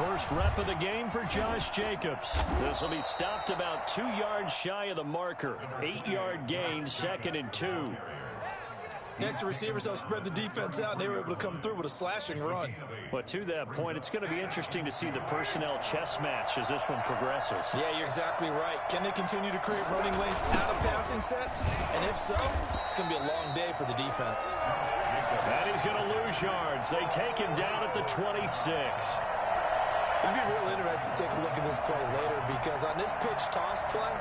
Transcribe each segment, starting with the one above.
First rep of the game for Josh Jacobs. This will be stopped about 2 yards shy of the marker. 8-yard gain, 2nd and 2. Next, the receivers helped spread the defense out, and they were able to come through with a slashing run. But to that point, it's going to be interesting to see the personnel chess match as this one progresses. Yeah, you're exactly right. Can they continue to create running lanes out of passing sets? And if so, it's going to be a long day for the defense. And he's going to lose yards. They take him down at the 26. It'll be real interesting to take a look at this play later, because on this pitch toss play,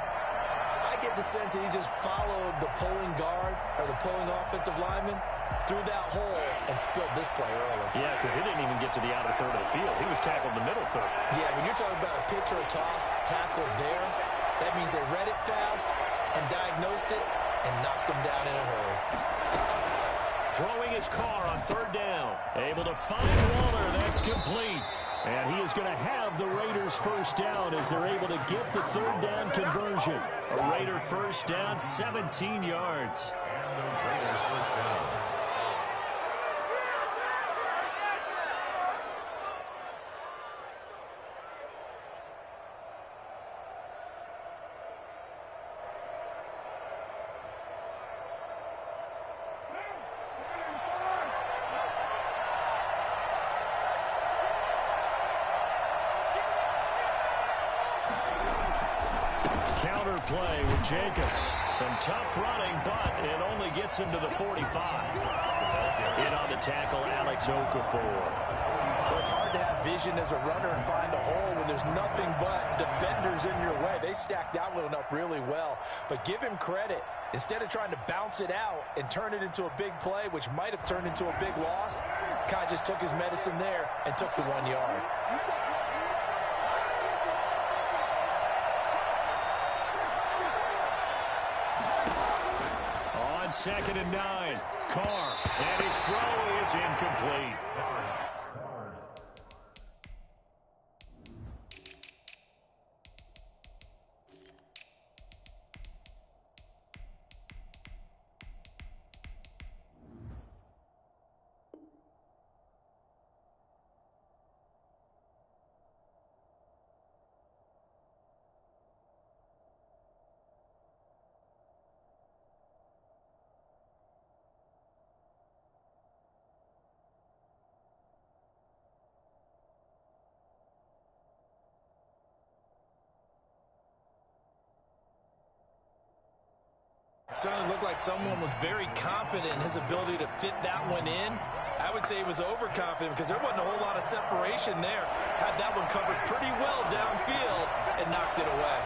I get the sense that he just followed the pulling guard or the pulling offensive lineman through that hole and spilled this play early. Yeah, because he didn't even get to the outer third of the field. He was tackled in the middle third. Yeah, when you're talking about a pitch or a toss tackled there, that means they read it fast and diagnosed it and knocked him down in a hurry. Throwing his car on 3rd down. Able to find Waller. That's complete. And he is going to have the Raiders first down as they're able to get the 3rd down conversion. A Raider first down, 17 yards. Play with Jacobs. Some tough running, but it only gets him to the 45. In on the tackle, Alex Okafor. Well, it's hard to have vision as a runner and find a hole when there's nothing but defenders in your way. They stacked that one up really well. But give him credit. Instead of trying to bounce it out and turn it into a big play, which might have turned into a big loss, Kai just took his medicine there and took the 1 yard. On 2nd and 9, Carr, and his throw is incomplete. Certainly looked like someone was very confident in his ability to fit that one in. I would say he was overconfident because there wasn't a whole lot of separation there. Had that one covered pretty well downfield and knocked it away.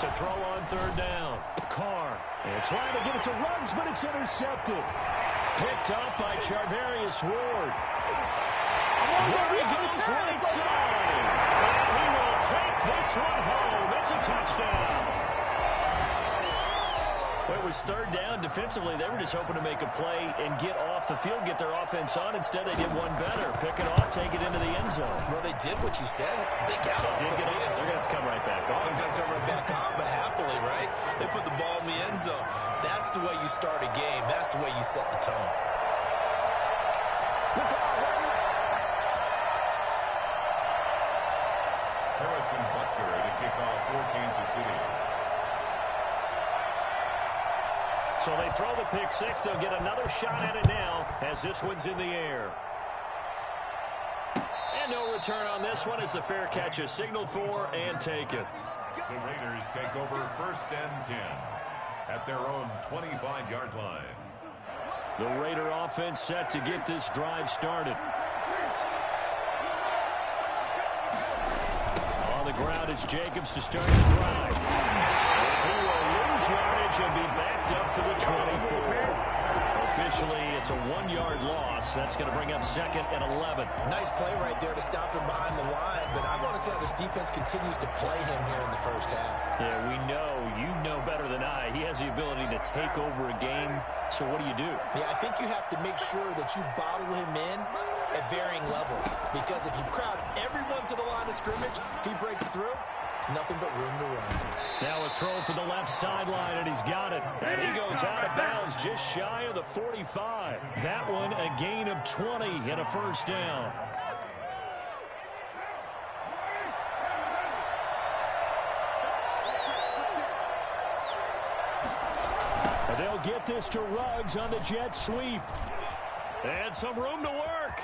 To throw on 3rd down, Carr. And trying to get it to Ruggs, but it's intercepted. Picked up by Charvarius Ward. There he goes right side. And he will take this one home. It's a touchdown. Well, it was 3rd down. Defensively, they were just hoping to make a play and get off the field, get their offense on. Instead, they did one better. Pick it off, take it into the end zone. Well, they did what you said. They got off the field. They're going to have to come right back on. They're going to come right back on, but happily, right? They put the ball in the end zone. That's the way you start a game. That's the way you set the tone. Harrison Butker to kick off for Kansas City. So they throw the pick six. They'll get another shot at it now as this one's in the air. And no return on this one as the fair catch is signaled for and taken. The Raiders take over 1st and 10 at their own 25-yard line. The Raider offense set to get this drive started. On the ground, it's Jacobs to start the drive. He will lose yardage and be backed up to the 24. Officially, it's a 1-yard loss. That's going to bring up 2nd and 11. Nice play right there to stop him behind the line, but I want to see how this defense continues to play him here in the first half. Yeah, we know. You know better than I. He has the ability to take over a game. So what do you do? Yeah, I think you have to make sure that you bottle him in at varying levels. Because if you crowd everyone to the line of scrimmage, if he breaks through, It's nothing but room to run. Now a throw for the left sideline, and he's got it. And he goes out of bounds just shy of the 45. That one a gain of 20 and a first down. And they'll get this to Ruggs on the jet sweep. And some room to work.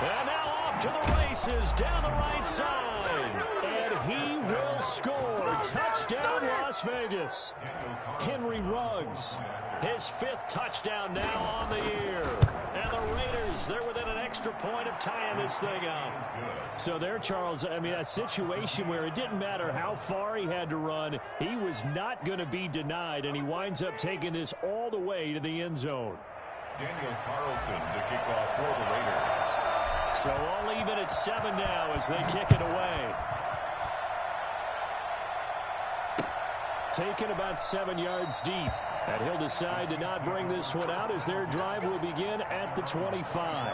And now off to the races down the right side. And he will score. Touchdown, Las Vegas. Henry Ruggs, his 5th touchdown now on the year. And the Raiders, they're within an extra point of tying this thing up. So there, Charles, I mean, a situation where it didn't matter how far he had to run, he was not going to be denied, and he winds up taking this all the way to the end zone. Daniel Carlson to kick off for the Raiders. So all even at 7 now as they kick it away. Taken about 7 yards deep. And he'll decide to not bring this one out as their drive will begin at the 25.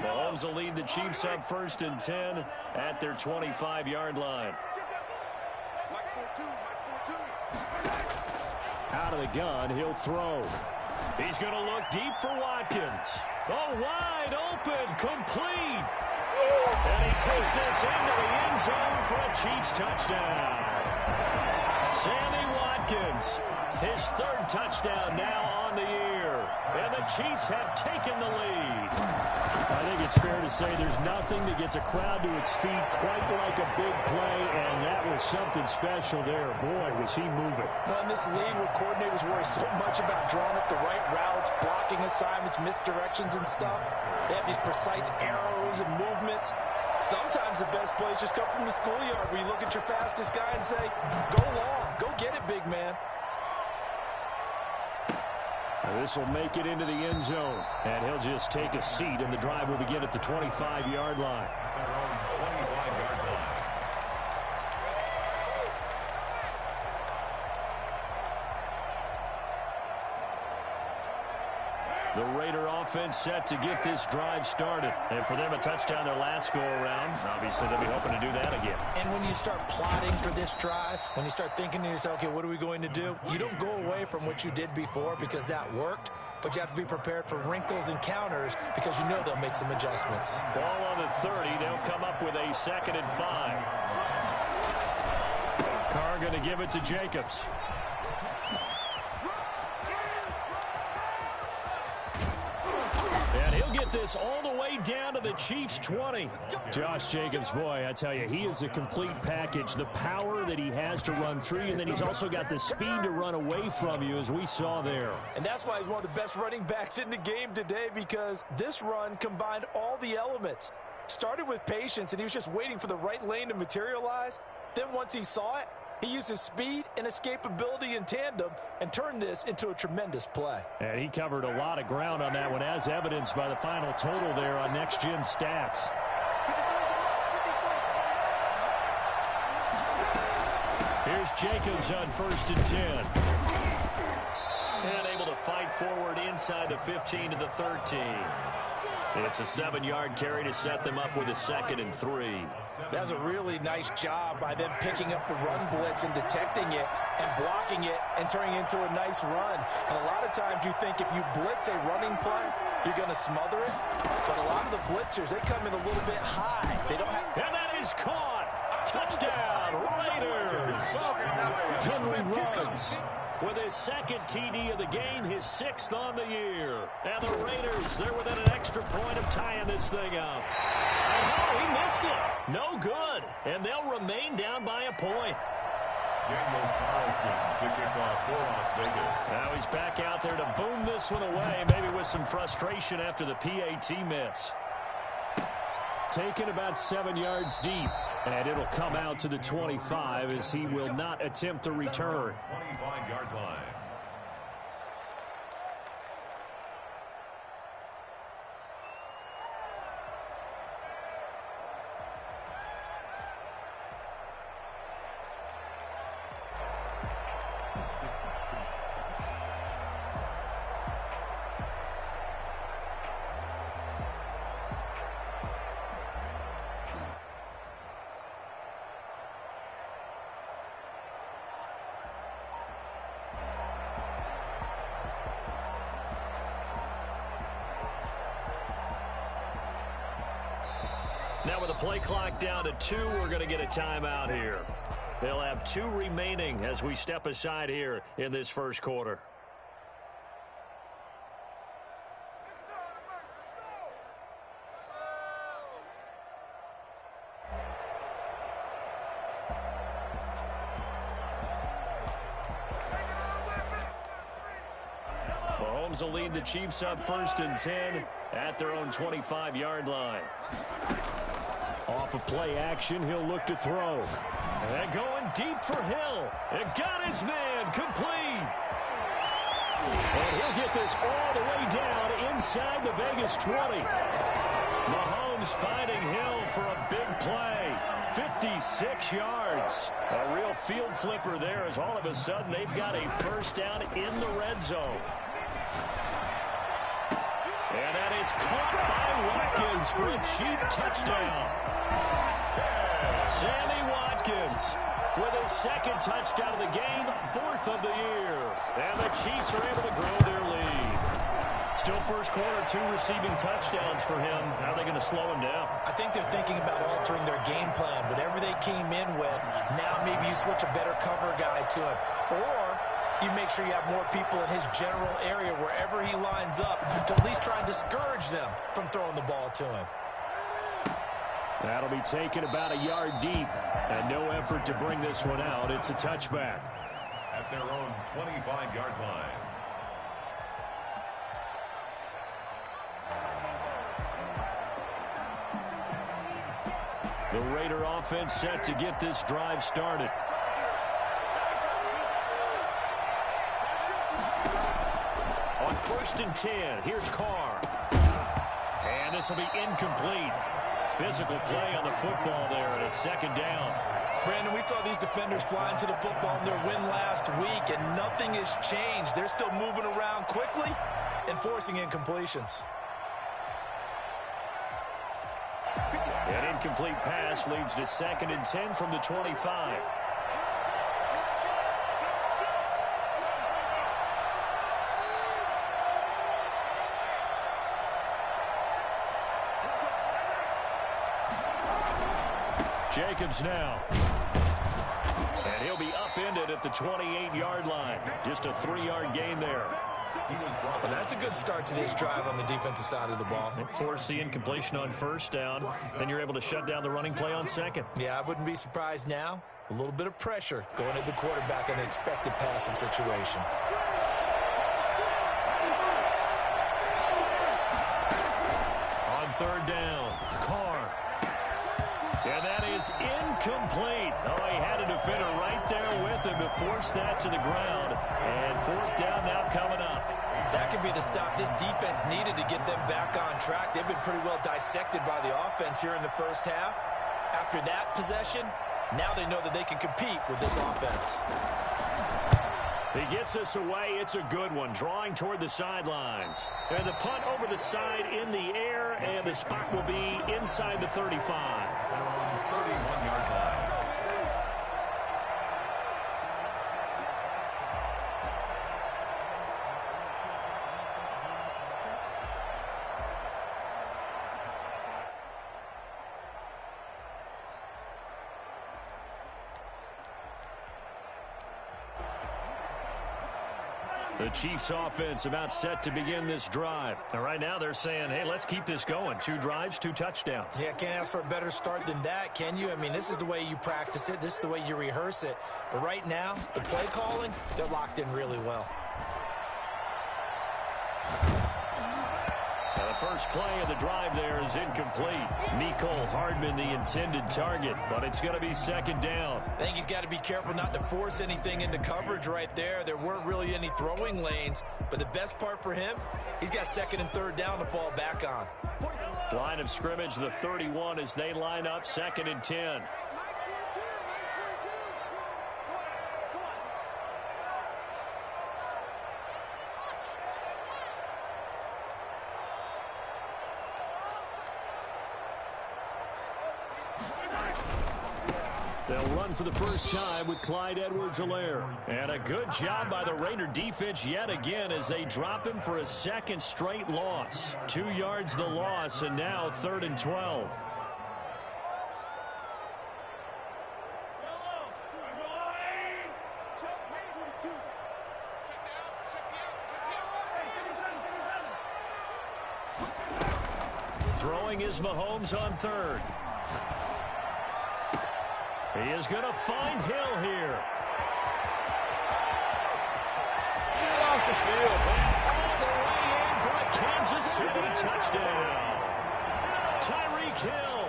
Mahomes will lead the Chiefs up 1st and 10 at their 25-yard line. Out of the gun, he'll throw. He's going to look deep for Watkins. Oh, wide open, complete. And he takes this into the end zone for a Chiefs touchdown. Sammy Watkins, his 3rd touchdown now on the year. And the Chiefs have taken the lead. I think it's fair to say there's nothing that gets a crowd to its feet quite like a big play, and that was something special there. Boy, was he moving. Well, in this league where coordinators worry so much about drawing up the right routes, blocking assignments, misdirections and stuff, they have these precise arrows and movements. Sometimes the best plays just come from the schoolyard where you look at your fastest guy and say, go long, go get it, big man. This will make it into the end zone, and he'll just take a seat, and the drive will begin at the 25-yard line. The Raider offense set to get this drive started. And for them, a touchdown their last go-around. Obviously, they'll be hoping to do that again. And when you start plotting for this drive, when you start thinking to yourself, okay, what are we going to do? You don't go away from what you did before because that worked, but you have to be prepared for wrinkles and counters because you know they'll make some adjustments. Ball on the 30. They'll come up with a 2nd and 5. Carr going to give it to Jacobs. And he'll get this all the way down to the Chiefs' 20. Josh Jacobs, boy, I tell you, he is a complete package. The power that he has to run through you, and then he's also got the speed to run away from you, as we saw there. And that's why he's one of the best running backs in the game today, because this run combined all the elements. Started with patience, and he was just waiting for the right lane to materialize. Then once he saw it, he used his speed and escapability in tandem and turned this into a tremendous play. And he covered a lot of ground on that one, as evidenced by the final total there on Next Gen Stats. Here's Jacobs on 1st and 10. And able to fight forward inside the 15 to the 13. It's a 7-yard carry to set them up with a 2nd and 3. That's a really nice job by them picking up the run blitz and detecting it and blocking it and turning it into a nice run. And a lot of times you think if you blitz a running play, you're going to smother it. But a lot of the blitzers, they come in a little bit high. They don't have... And that is caught. Touchdown, Raiders. Henry Ruggs with his 2nd TD of the game, his 6th on the year. And the Raiders, they're within an extra point of tying this thing up. Oh, he missed it. No good. And they'll remain down by a point. Daniel Carlson to kick off for Las Vegas. Now he's back out there to boom this one away, maybe with some frustration after the PAT miss. Taken about 7 yards deep, and it'll come out to the 25 as he will not attempt to return. 25-yard line. Now with the play clock down to 2, we're going to get a timeout here. They'll have 2 remaining as we step aside here in this first quarter. Mahomes will lead the Chiefs up 1st and 10 at their own 25-yard line. Off of play action, he'll look to throw. And going deep for Hill. It got his man complete. And he'll get this all the way down inside the Vegas 20. Mahomes finding Hill for a big play. 56 yards. A real field flipper there as all of a sudden they've got a first down in the red zone. And that is caught by Watkins for a Chief touchdown. Sammy Watkins with his 2nd touchdown of the game, 4th of the year. And the Chiefs are able to grow their lead. Still first quarter, 2 receiving touchdowns for him. How are they going to slow him down? I think they're thinking about altering their game plan. Whatever they came in with, now maybe you switch a better cover guy to him. Or you make sure you have more people in his general area wherever he lines up to at least try and discourage them from throwing the ball to him. That'll be taken about a yard deep, and no effort to bring this one out. It's a touchback. At their own 25-yard line. The Raider offense set to get this drive started. On 1st and 10, here's Carr. And this will be incomplete. Physical play on the football there, and it's 2nd down. Brandon, we saw these defenders flying to the football in their win last week, and nothing has changed. They're still moving around quickly and forcing incompletions. An incomplete pass leads to 2nd and 10 from the 25. Jacobs now. And he'll be upended at the 28-yard line. Just a 3-yard gain there. Well, that's a good start to this drive on the defensive side of the ball. They force the incompletion on 1st down. Then you're able to shut down the running play on 2nd. Yeah, I wouldn't be surprised now. A little bit of pressure going at the quarterback in an expected passing situation. On 3rd down, Carr. And that is incomplete. Oh, he had a defender right there with him to force that to the ground. And 4th down now coming up. That could be the stop this defense needed to get them back on track. They've been pretty well dissected by the offense here in the first half. After that possession, now they know that they can compete with this offense. He gets us away. It's a good one. Drawing toward the sidelines. And the punt over the side in the air, and the spot will be inside the 35. 31-yard line. The Chiefs offense about set to begin this drive. And right now they're saying, hey, let's keep this going. 2 drives, 2 touchdowns. Yeah, can't ask for a better start than that, can you? I mean, this is the way you practice it. This is the way you rehearse it. But right now, the play calling, they're locked in really well. Now the first play of the drive there is incomplete. Mecole Hardman, the intended target, but it's going to be 2nd down. I think he's got to be careful not to force anything into coverage right there. There weren't really any throwing lanes, but the best part for him, he's got 2nd and 3rd down to fall back on. Line of scrimmage, the 31 as they line up 2nd and 10. They'll run for the first time with Clyde Edwards-Helaire. And a good job by the Raider defense yet again as they drop him for a 2nd straight loss. 2 yards the loss, and now 3rd and 12. Throwing is Mahomes on third. He is going to find Hill here. Off the field. All the way in for a Kansas City touchdown. Tyreek Hill,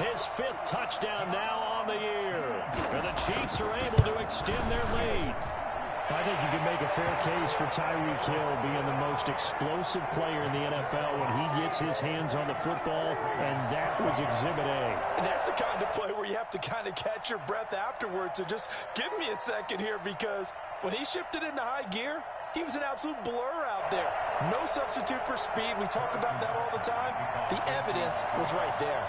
his 5th touchdown now on the year. And the Chiefs are able to extend their lead. I think you can make a fair case for Tyreek Hill being the most explosive player in the NFL when he gets his hands on the football, and that was Exhibit A. And that's the kind of play where you have to kind of catch your breath afterwards. So just give me a second here, because when he shifted into high gear, he was an absolute blur out there. No substitute for speed. We talk about that all the time. The evidence was right there.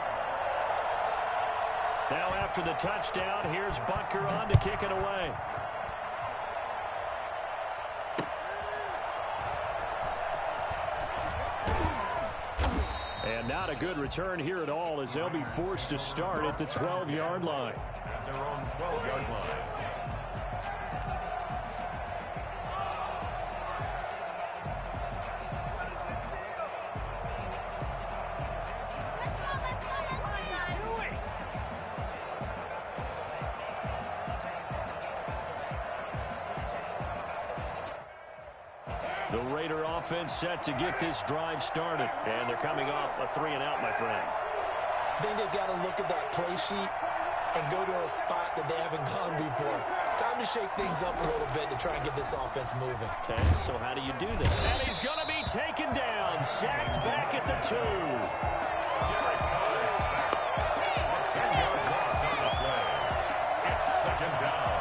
Now after the touchdown, here's Butker on to kick it away. And not a good return here at all, as they'll be forced to start at the 12-yard line. At their own 12-yard line. The Raider offense set to get this drive started. And they're coming off a 3-and-out, my friend. I think they've got to look at that play sheet and go to a spot that they haven't gone before. Time to shake things up a little bit to try and get this offense moving. Okay, so how do you do that? And he's going to be taken down. Sacked back at the 2. Derek Carr is sacked. A 10-yard loss on the play. It's 2nd down.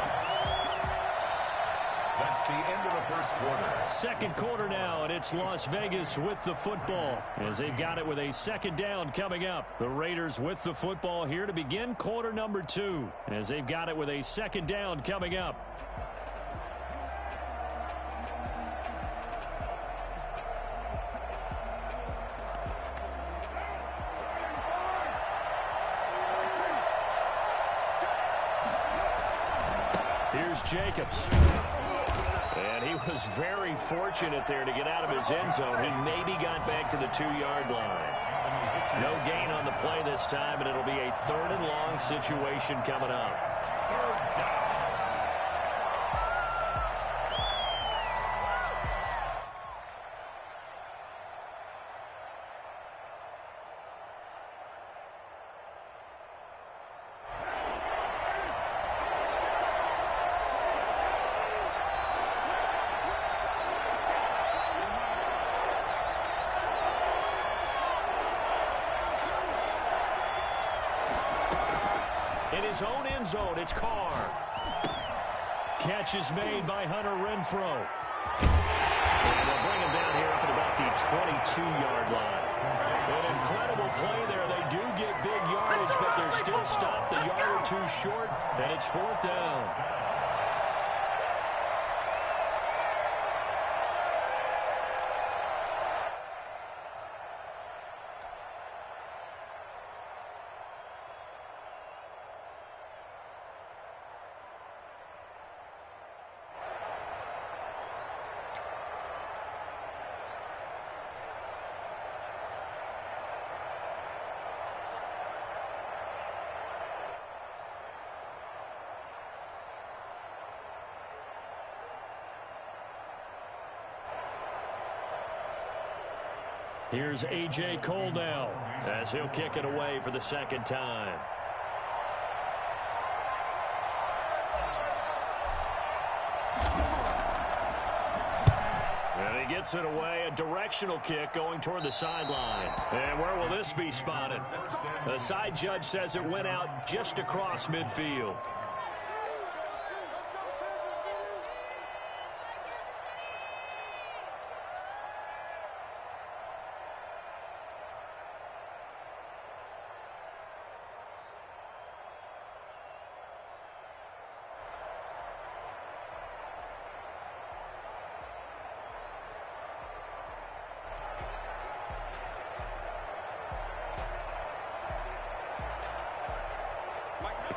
That's the end of the first quarter. Second quarter now, and it's Las Vegas with the football, as they've got it with a 2nd down coming up. The Raiders with the football here to begin quarter number 2, as they've got it with a 2nd down coming up. Here's Jacobs. And he was very fortunate there to get out of his end zone. He maybe got back to the 2-yard line. No gain on the play this time, and it'll be a 3rd and long situation coming up. 3rd down. In his own end zone, it's Carr. Catch is made by Hunter Renfrow. And they'll bring him down here up at about the 22-yard line. An incredible play there. They do get big yardage, but they're still stopped a yard or 2 short, and it's 4th down. Here's A.J. Cole now, as he'll kick it away for the 2nd time. And he gets it away, a directional kick going toward the sideline. And where will this be spotted? The side judge says it went out just across midfield.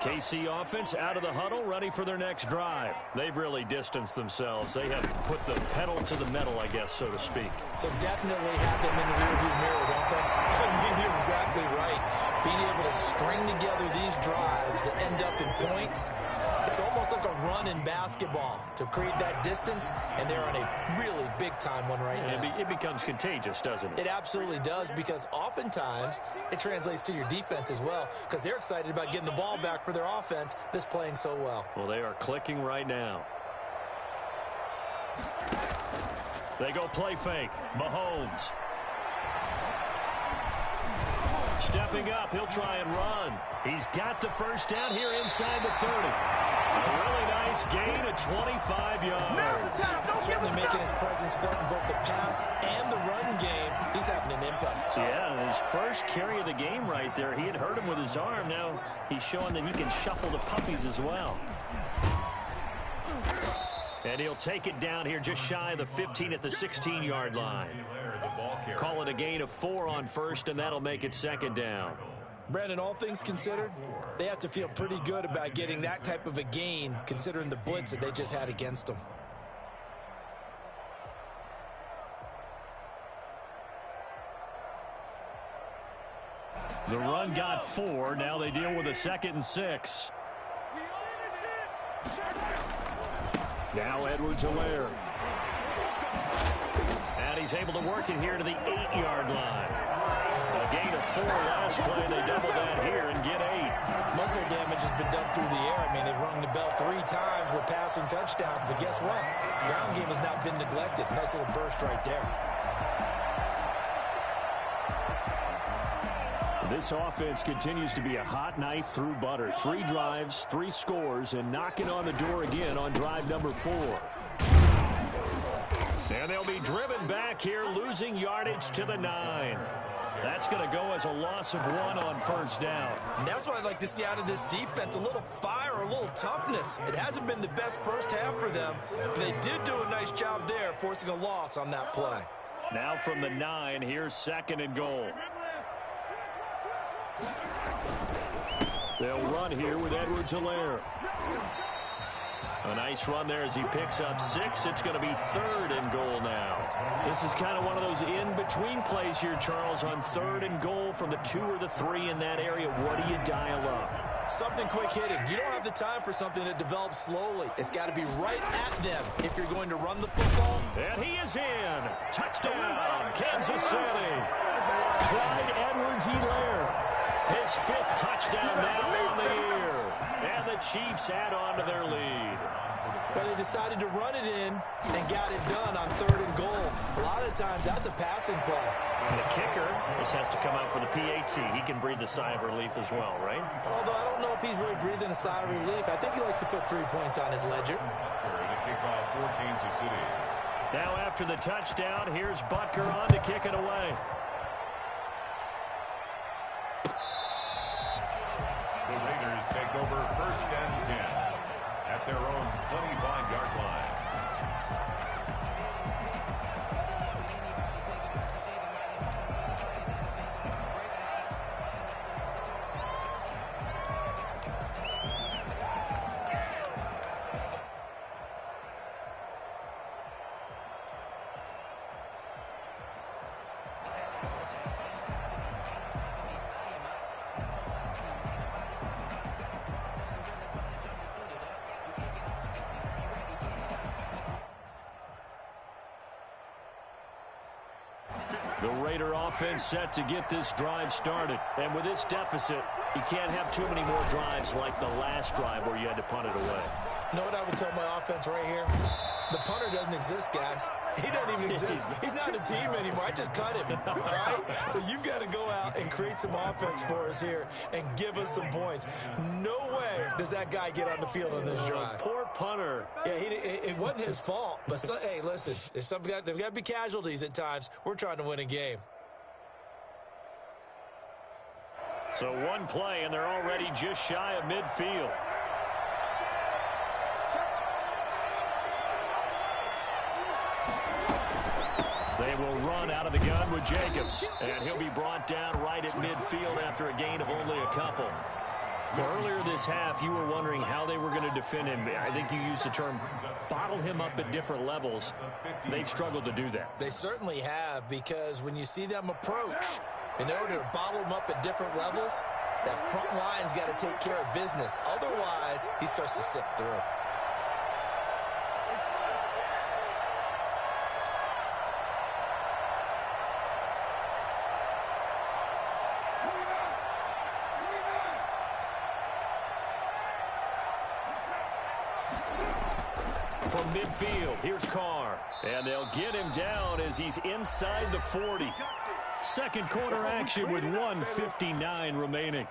KC offense out of the huddle, ready for their next drive. They've really distanced themselves. They have put the pedal to the metal, I guess, so to speak. So definitely have them in the rearview mirror, don't they? I mean, you're exactly right. Being able to string together these drives that end up in points, it's almost like a run in basketball to create that distance, and they're on a really big-time one right now. It becomes contagious, doesn't it? It absolutely does, because oftentimes it translates to your defense as well, because they're excited about getting the ball back for their offense that's playing so well. Well, they are clicking right now. They go play fake. Mahomes. Stepping up, he'll try and run. He's got the first down here inside the 30. A really nice gain of 25 yards. Certainly making his presence felt in both the pass and the run game. He's having an impact. Yeah, his first carry of the game right there, he had hurt him with his arm. Now he's showing that he can shuffle the puppies as well. And he'll take it down here just shy of the 15 at the 16-yard line. Call it a gain of 4 on first, and that'll make it second down. Brandon, all things considered, they have to feel pretty good about getting that type of a gain, considering the blitz that they just had against them. The run got 4. Now they deal with a 2nd and 6. Now Edwards-Helaire. And he's able to work it here to the 8-yard line. A gain of 4 last play. They double that here and get 8. Muscle damage has been done through the air. I mean, they've rung the bell 3 times with passing touchdowns. But guess what? Ground game has not been neglected. Nice little burst right there. This offense continues to be a hot knife through butter. 3 drives, 3 scores, and knocking on the door again on drive number 4. And they'll be driven back here, losing yardage to the 9. That's going to go as a loss of 1 on first down. And that's what I'd like to see out of this defense, a little fire, a little toughness. It hasn't been the best first half for them, but they did do a nice job there, forcing a loss on that play. Now from the 9, here's 2nd and goal. They'll run here with Edwards-Helaire. A nice run there as he picks up 6. It's going to be 3rd and goal now. This is kind of one of those in-between plays here, Charles, on 3rd and goal from the 2 or the 3 in that area. What do you dial up? Something quick hitting. You don't have the time for something that develops slowly. It's got to be right at them if you're going to run the football. And he is in. Touchdown, Kansas City. Clyde Edwards-Helaire. His 5th touchdown now on the year. And the Chiefs add on to their lead. But they decided to run it in and got it done on 3rd and goal. A lot of times that's a passing play. And the kicker just has to come out for the PAT. He can breathe a sigh of relief as well, right? Although I don't know if he's really breathing a sigh of relief. I think he likes to put 3 points on his ledger. The kickoff for Kansas City. Now after the touchdown, here's Butker on to kick it away. The Raiders take over 1st and 10 at their own 25-yard line. The Raider offense set to get this drive started. And with this deficit, you can't have too many more drives like the last drive where you had to punt it away. You know what I would tell my offense right here? The punter doesn't exist, guys. He doesn't even exist. He's not a team anymore. I just cut him, all right? So you've got to go out and create some offense for us here and give us some points. No way does that guy get on the field on this drive. Poor punter. Yeah, it wasn't his fault. But, hey, listen, there's got to be casualties at times. We're trying to win a game. So one play, and they're already just shy of midfield. They will run out of the gun with Jacobs. And he'll be brought down right at midfield after a gain of only a couple. Well, earlier this half, you were wondering how they were going to defend him. I think you used the term bottle him up at different levels. They've struggled to do that. They certainly have, because when you see them approach, in order to bottle him up at different levels, that front line's got to take care of business. Otherwise, he starts to sift through. From midfield, here's Carr. And they'll get him down as he's inside the 40. Second quarter action with 1:59 remaining.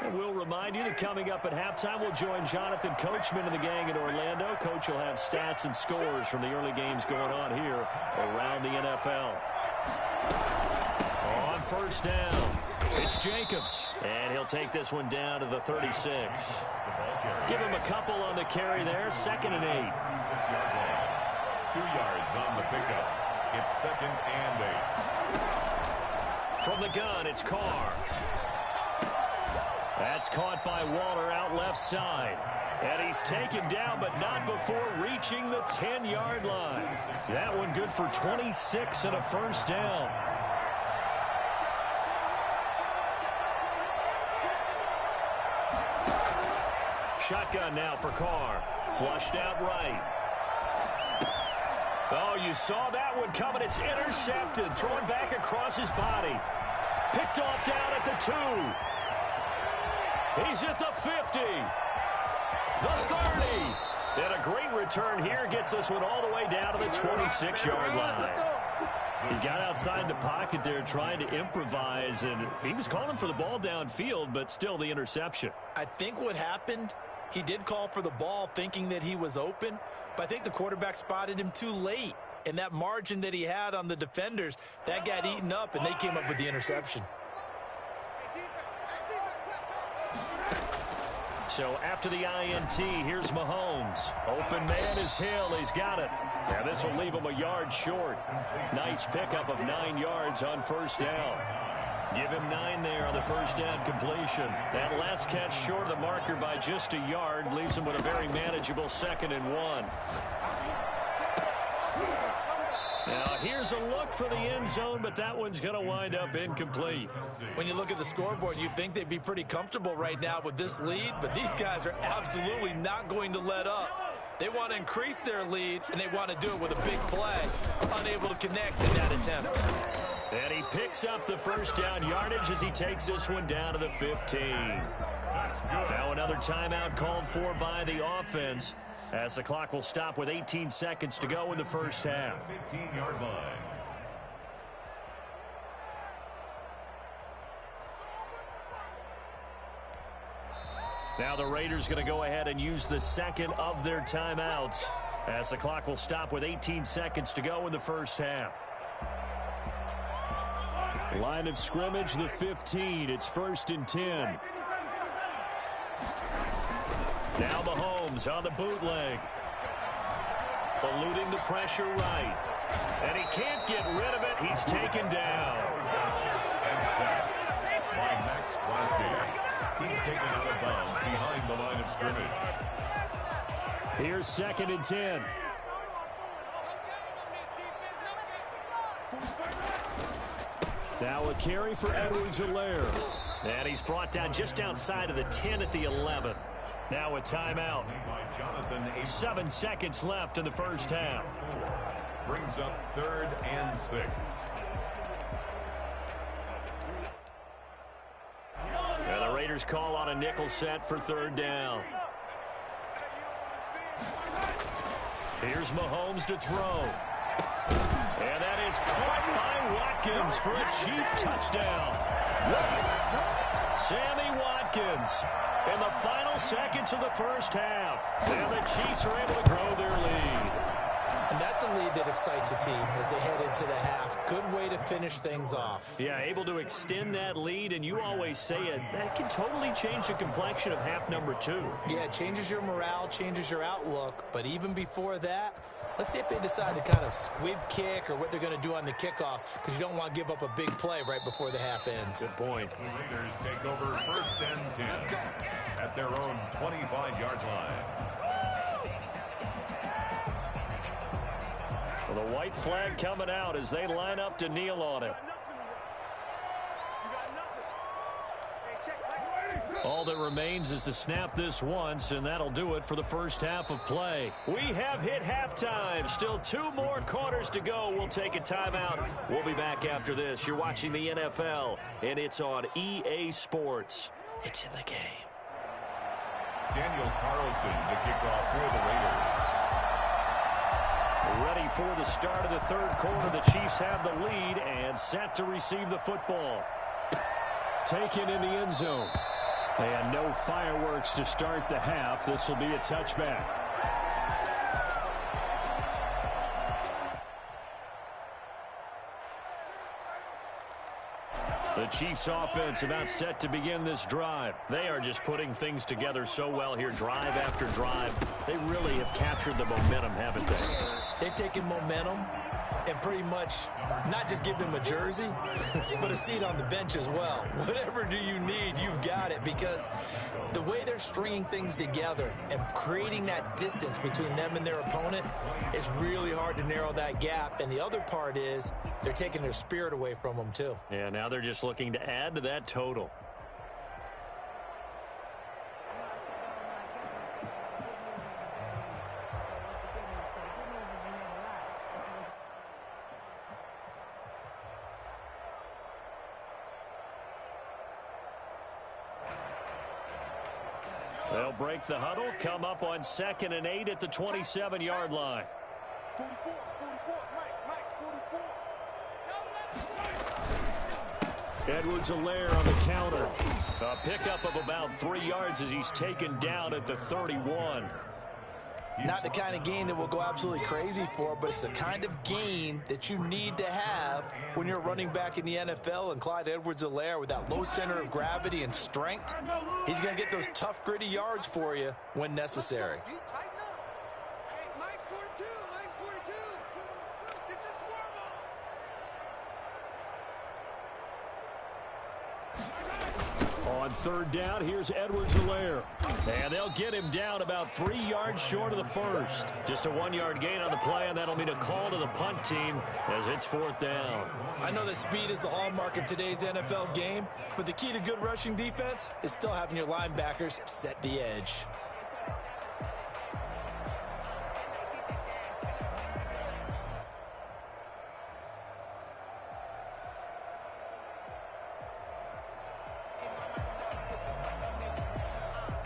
And we'll remind you that coming up at halftime, we'll join Jonathan Coachman and the gang in Orlando. Coach will have stats and scores from the early games going on here around the NFL. On first down, it's Jacobs. And he'll take this one down to the 36. Give him a couple on the carry there. 2nd and 8. 6-yard line. 2 yards on the pickup. It's 2nd and 8. From the gun, it's Carr. That's caught by Waller out left side. And he's taken down, but not before reaching the 10-yard line. That one good for 26 and a first down. Shotgun now for Carr. Flushed out right. Oh, you saw that one coming. It's intercepted. Thrown back across his body. Picked off down at the 2. He's at the 50. The 30. And a great return here gets this one all the way down to the 26-yard line. He got outside the pocket there trying to improvise, and he was calling for the ball downfield, but still the interception. I think what happened, he did call for the ball thinking that he was open, but I think the quarterback spotted him too late. And that margin that he had on the defenders, that got eaten up, and they came up with the interception. So after the INT, here's Mahomes. Open man is Hill. He's got it. And this will leave him a yard short. Nice pickup of 9 yards on first down. Give him 9 there on the first down completion. That last catch short of the marker by just a yard leaves him with a very manageable 2nd and 1. Now, here's a look for the end zone, but that one's going to wind up incomplete. When you look at the scoreboard, you'd think they'd be pretty comfortable right now with this lead, but these guys are absolutely not going to let up. They want to increase their lead, and they want to do it with a big play. Unable to connect in that attempt. And he picks up the first down yardage as he takes this one down to the 15. Now another timeout called for by the offense, as the clock will stop with 18 seconds to go in the first half. 15-yard line. Now the Raiders going to go ahead and use the second of their timeouts, as the clock will stop with 18 seconds to go in the first half. Line of scrimmage, the 15. It's 1st and 10. Now Mahomes on the bootleg. Eluding the pressure right. And he can't get rid of it. He's taken down. And sacked by Max Crosby. He's taken out of bounds behind the line of scrimmage. Here's 2nd and 10. Now a carry for Edwards-Helaire. And he's brought down just outside of the 10 at the 11. Now a timeout. 7 seconds left in the first half. Brings up 3rd and 6. And the Raiders call on a nickel set for 3rd down. Here's Mahomes to throw. And that is caught by Watkins for a Chief touchdown. Sammy Watkins in the final seconds of the first half. And the Chiefs are able to grow their lead. And that's a lead that excites a team as they head into the half. Good way to finish things off. Yeah, able to extend that lead, and you always say it, that can totally change the complexion of half number 2. Yeah, it changes your morale, changes your outlook, but even before that, let's see if they decide to kind of squib kick or what they're going to do on the kickoff, because you don't want to give up a big play right before the half ends. Good point. The Raiders take over 1st and 10 at their own 25-yard line. Well, the white flag coming out as they line up to kneel on it. All that remains is to snap this once, and that'll do it for the first half of play. We have hit halftime. Still 2 more quarters to go. We'll take a timeout. We'll be back after this. You're watching the NFL, and it's on EA Sports. It's in the game. Daniel Carlson to kick off for the Raiders. Ready for the start of the 3rd quarter. The Chiefs have the lead and set to receive the football. Taken in the end zone. And no fireworks to start the half. This will be a touchback. The Chiefs offense about set to begin this drive. They are just putting things together so well here, drive after drive. They really have captured the momentum, haven't they? They've taken momentum and pretty much not just give them a jersey, but a seat on the bench as well. Whatever do you need, you've got it, because the way they're stringing things together and creating that distance between them and their opponent, it's really hard to narrow that gap. And the other part is they're taking their spirit away from them too. Yeah, now they're just looking to add to that total. They'll break the huddle, come up on 2nd and 8 at the 27-yard line. 44, Mike, 44. Edwards-Helaire on the counter. A pickup of about 3 yards as he's taken down at the 31. Not the kind of gain that we'll go absolutely crazy for, but it's the kind of gain that you need to have when you're running back in the NFL. And Clyde Edwards-Helaire, with that low center of gravity and strength, he's going to get those tough, gritty yards for you when necessary. Tighten up. Hey, Mike's 42. Mike's 42. Get your swarm on. On 3rd down, here's Edwards-Helaire. And they'll get him down about 3 yards short of the first. Just a 1-yard gain on the play, and that'll mean a call to the punt team as it's 4th down. I know that speed is the hallmark of today's NFL game, but the key to good rushing defense is still having your linebackers set the edge.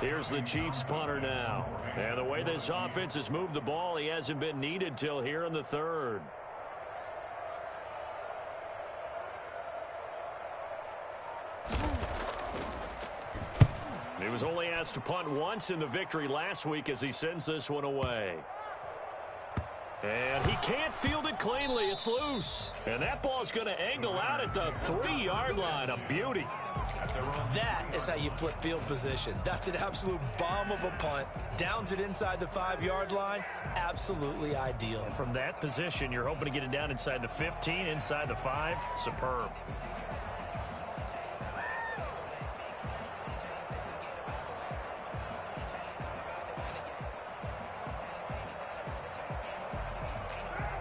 Here's the Chiefs punter now. And the way this offense has moved the ball, he hasn't been needed till here in the 3rd. He was only asked to punt once in the victory last week as he sends this one away. And he can't field it cleanly. It's loose. And that ball's going to angle out at the 3-yard line. A beauty. That is how you flip field position. That's an absolute bomb of a punt. Downs it inside the 5-yard line. Absolutely ideal. From that position, you're hoping to get it down inside the 15, inside the 5. Superb.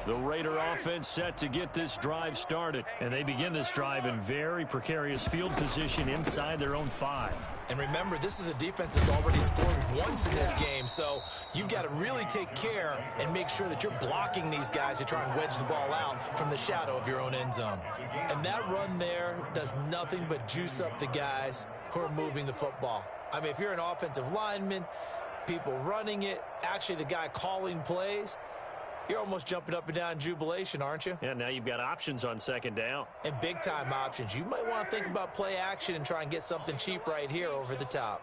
The Raider offense set to get this drive started. And they begin this drive in very precarious field position inside their own 5. And remember, this is a defense that's already scored once in this game, so you've got to really take care and make sure that you're blocking these guys to try and wedge the ball out from the shadow of your own end zone. And that run there does nothing but juice up the guys who are moving the football. I mean, if you're an offensive lineman, people running it, actually the guy calling plays, you're almost jumping up and down in jubilation, aren't you? Yeah, now you've got options on 2nd down. And big-time options. You might want to think about play action and try and get something cheap right here over the top.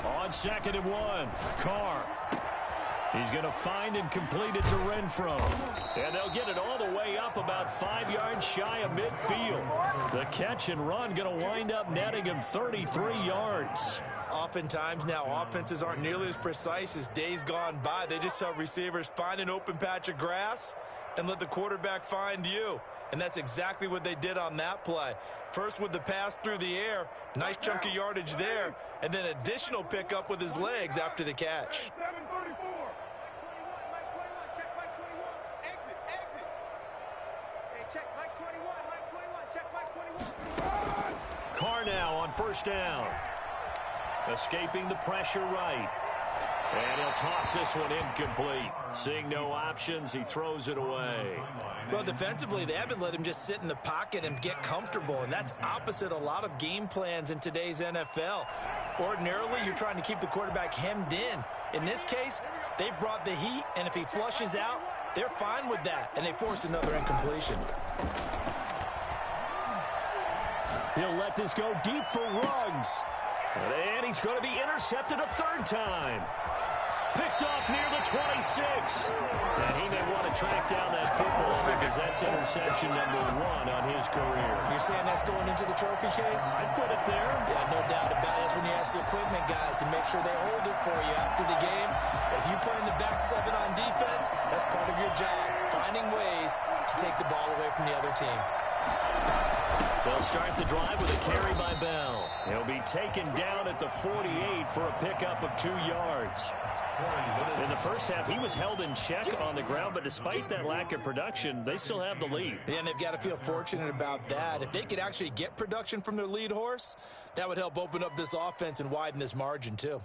On 2nd and 1, Carr. He's going to find and complete it to Renfro. And they'll get it all the way up about 5 yards shy of midfield. The catch and run going to wind up netting him 33 yards. Oftentimes now offenses aren't nearly as precise as days gone by. They just tell receivers, find an open patch of grass and let the quarterback find you. And that's exactly what they did on that play. First with the pass through the air, nice chunk of yardage there, and then additional pickup with his legs after the catch. Carr now on first down. Escaping the pressure right. And he'll toss this one incomplete. Seeing no options, he throws it away. Well, defensively, they haven't let him just sit in the pocket and get comfortable, and that's opposite a lot of game plans in today's NFL. Ordinarily, you're trying to keep the quarterback hemmed in. In this case, they brought the heat, and if he flushes out, they're fine with that, and they force another incompletion. He'll let this go deep for Ruggs. And he's going to be intercepted a third time. Picked off near the 26. And he may want to track down that football because that's interception number 1 on his career. You're saying that's going into the trophy case? I'd put it there. Yeah, no doubt about it. That's when you ask the equipment guys to make sure they hold it for you after the game. If you play in the back 7 on defense, that's part of your job, finding ways to take the ball away from the other team. They'll start the drive with a carry by Bell. He'll be taken down at the 48 for a pickup of 2 yards. In the first half, he was held in check on the ground, but despite that lack of production, they still have the lead. Yeah, and they've got to feel fortunate about that. If they could actually get production from their lead horse, that would help open up this offense and widen this margin too.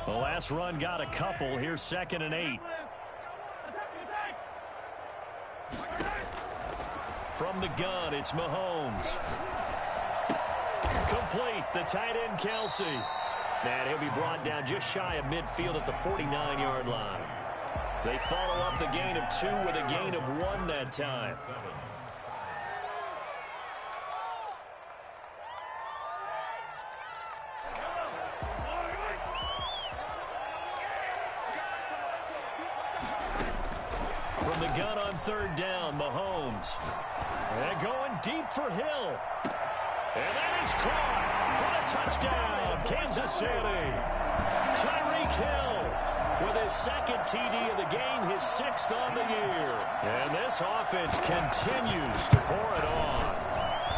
The last run got a couple. Here's 2nd and 8. From the gun, it's Mahomes. Complete, the tight end, Kelsey. And he'll be brought down just shy of midfield at the 49-yard line. They follow up the gain of 2 with a gain of 1 that time. From the gun on 3rd down, Mahomes. And going deep for Hill. And that is caught for the touchdown, Kansas City. Tyreek Hill with his 2nd TD of the game, his 6th on the year. And this offense continues to pour it on.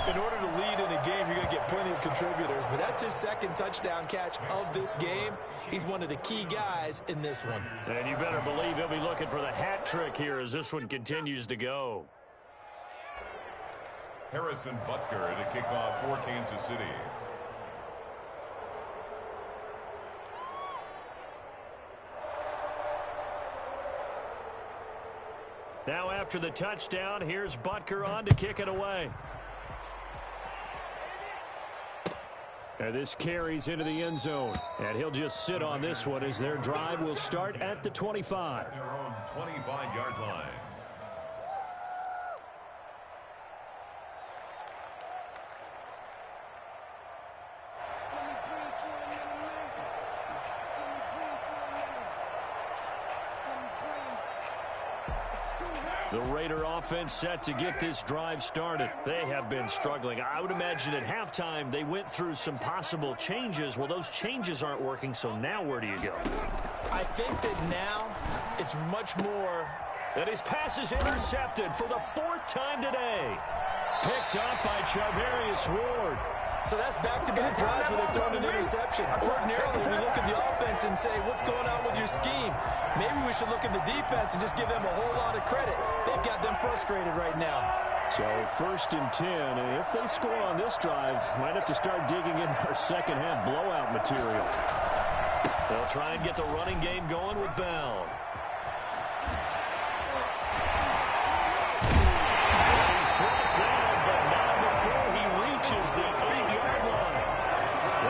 In order to lead in a game, you're going to get plenty of contributors, but that's his 2nd touchdown catch of this game. He's one of the key guys in this one. And you better believe he'll be looking for the hat trick here as this one continues to go. Harrison Butker to kick off for Kansas City. Now after the touchdown, here's Butker on to kick it away. And this carries into the end zone. And he'll just sit on this one as their drive will start at the 25. Their own 25-yard line. The Raider offense set to get this drive started. They have been struggling. I would imagine at halftime they went through some possible changes. Well, those changes aren't working, so now where do you go? I think that now it's much more. And his pass is intercepted for the 4th time today. Picked up by Charvarius Ward. So that's back-to-back drives where they've thrown an interception. Ordinarily, we look at the offense and say, what's going on with your scheme? Maybe we should look at the defense and just give them a whole lot of credit. They've got them frustrated right now. So 1st and 10, and if they score on this drive, might have to start digging in our second-half blowout material. They'll try and get the running game going with Bell. He's brought down, but not before he reaches the 8-yard line.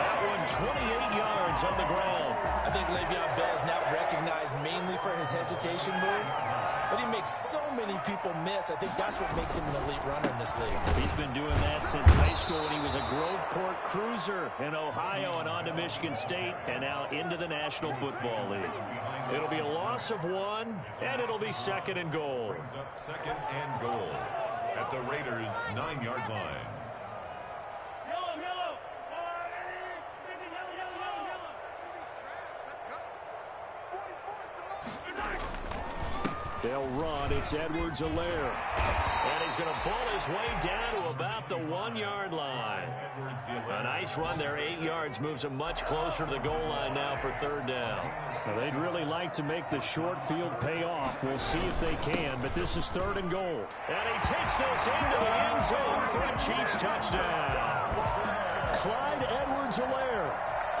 That one 28 yards on the ground. I think Le'Veon Bell is now recognized mainly for his hesitation hesitation move, but he makes so many people miss. I think that's what makes him an elite runner in this league. He's been doing that since high school when he was a Groveport Cruiser in Ohio and on to Michigan State and now into the National Football League. It'll be a loss of 1, and it'll be 2nd and goal. Brings up 2nd and goal at the Raiders' 9-yard line. They'll run. It's Edwards-Helaire. And he's going to pull his way down to about the 1-yard line. A nice run there, 8 yards. Moves him much closer to the goal line now for 3rd down. Now, they'd really like to make the short field pay off. We'll see if they can, but this is 3rd and goal. And he takes this into the end zone for a Chiefs touchdown. Clyde Edwards-Helaire,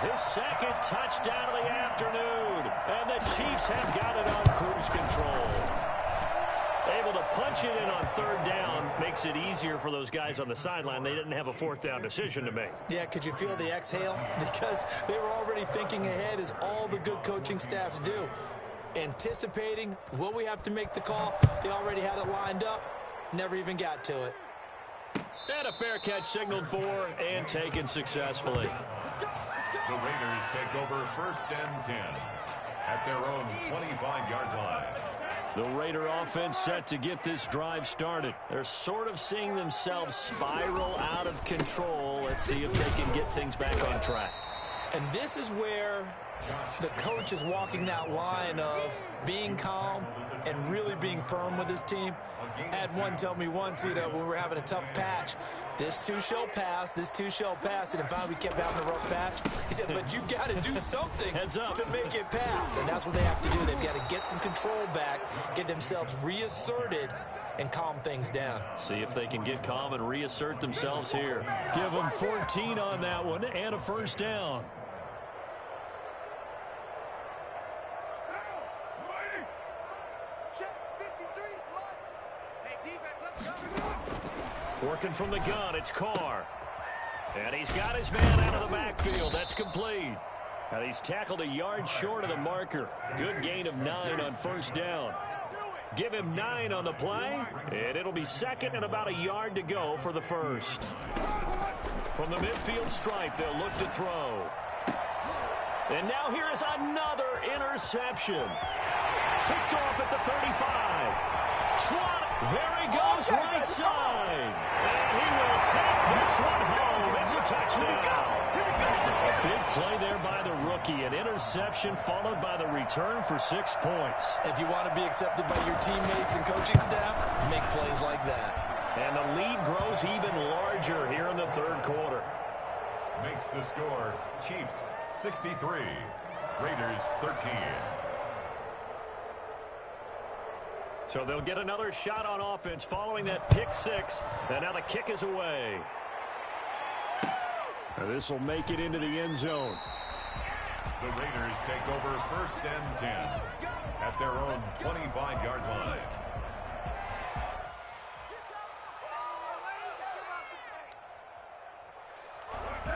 his 2nd touchdown of the afternoon. And the Chiefs have got it on cruise control. Able to punch it in on 3rd down makes it easier for those guys on the sideline. They didn't have a 4th down decision to make. Yeah, could you feel the exhale? Because they were already thinking ahead, as all the good coaching staffs do. Anticipating, will we have to make the call? They already had it lined up. Never even got to it. And a fair catch signaled for and taken successfully. The Raiders take over 1st and 10 at their own 25-yard line. The Raider offense set to get this drive started. They're sort of seeing themselves spiral out of control. Let's see if they can get things back on track. And this is where the coach is walking that line of being calm and really being firm with his team. I had one tell me once, when we were having a tough patch, this too shall pass, this too shall pass. And finally we kept having a rough patch. He said, but you got to do something to make it pass. And that's what they have to do. They've got to get some control back, get themselves reasserted, and calm things down. See if they can get calm and reassert themselves here. Give them 14 on that one and a 1st down. Working from the gun, it's Carr. And he's got his man out of the backfield. That's complete. And he's tackled a yard short of the marker. Good gain of 9 on 1st down. Give him 9 on the play, and it'll be 2nd and about a yard to go for the 1st. From the midfield stripe, they'll look to throw. And now here is another interception. Picked off at the 35. There he goes, right side. And he will take this one home. It's a touchdown. A big play there by the rookie. An interception followed by the return for 6 points. If you want to be accepted by your teammates and coaching staff, make plays like that. And the lead grows even larger here in the 3rd quarter. Makes the score Chiefs 63, Raiders 13. So they'll get another shot on offense following that pick 6. And now the kick is away. This will make it into the end zone. The Raiders take over 1st and 10 at their own 25-yard line.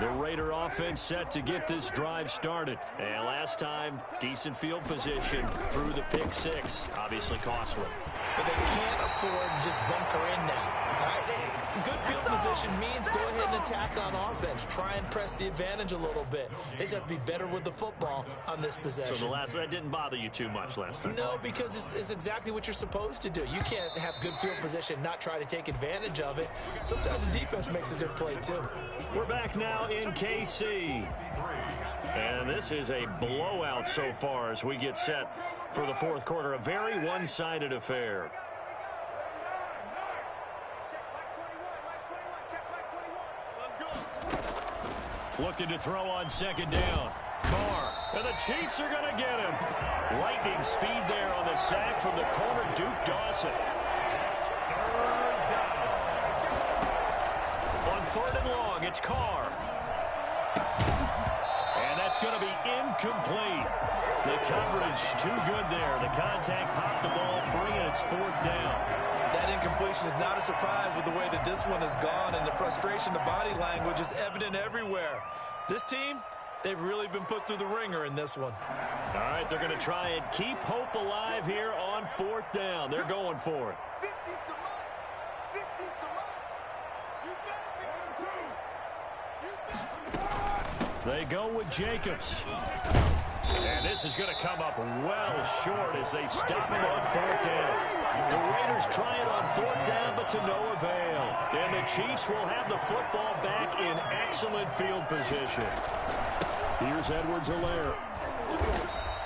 The Raider offense set to get this drive started. And last time, decent field position through the pick 6. Obviously costly. But they can't afford to just bunker in now. All right? Good field position means go ahead and attack on offense. Try and press the advantage a little bit. They just have to be better with the football on this possession. So that didn't bother you too much last time? No, because it's exactly what you're supposed to do. You can't have good field position, not try to take advantage of it. Sometimes the defense makes a good play, too. We're back now in KC. And this is a blowout so far as we get set for the 4th quarter. A very one-sided affair. Looking to throw on 2nd down. Carr. And the Chiefs are going to get him. Lightning speed there on the sack from the corner, Duke Dawson. On 3rd and long, it's Carr. And that's going to be incomplete. The coverage too good there. The contact popped the ball free, and it's 4th down. That incompletion is not a surprise with the way that this one has gone, and the frustration, the body language is evident everywhere. This team, They've really been put through the ringer in this one. All right, they're going to try and keep hope alive here on 4th down. They're going for it. 50's the mark. 50's the mark. They go with Jacobs. And this is going to come up well short as they stop him on 4th down. The Raiders try it on 4th down, but to no avail. And the Chiefs will have the football back in excellent field position. Here's Edwards-Helaire.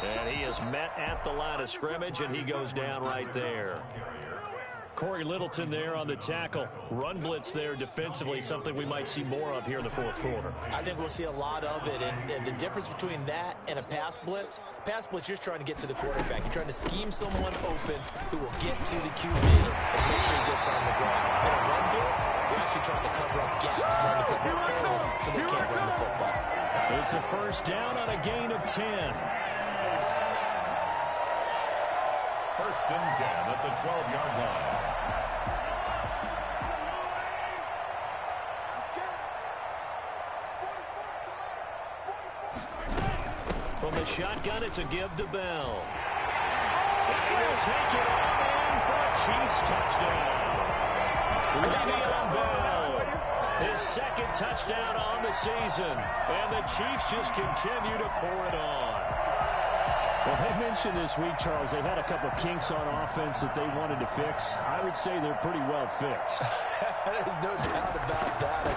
And he is met at the line of scrimmage, and he goes down right there. Corey Littleton there on the tackle. Run blitz there defensively, something we might see more of here in the 4th quarter. I think we'll see a lot of it, and the difference between that and a pass blitz, you're just trying to get to the quarterback. You're trying to scheme someone open who will get to the QB and make sure he gets on the ground. In a run blitz, you're actually trying to cover up gaps, trying to cover up holes so they can't run the football. It's a 1st down on a gain of 10. 1st and 10 at the 12-yard line. From the shotgun, it's a give to Bell. And he will take it all in for a Chiefs touchdown. Le'Veon Bell, his 2nd touchdown on the season. And the Chiefs just continue to pour it on. Well, they mentioned this week, Charles, they had a couple kinks on offense that they wanted to fix. I would say they're pretty well fixed. There's no doubt about that.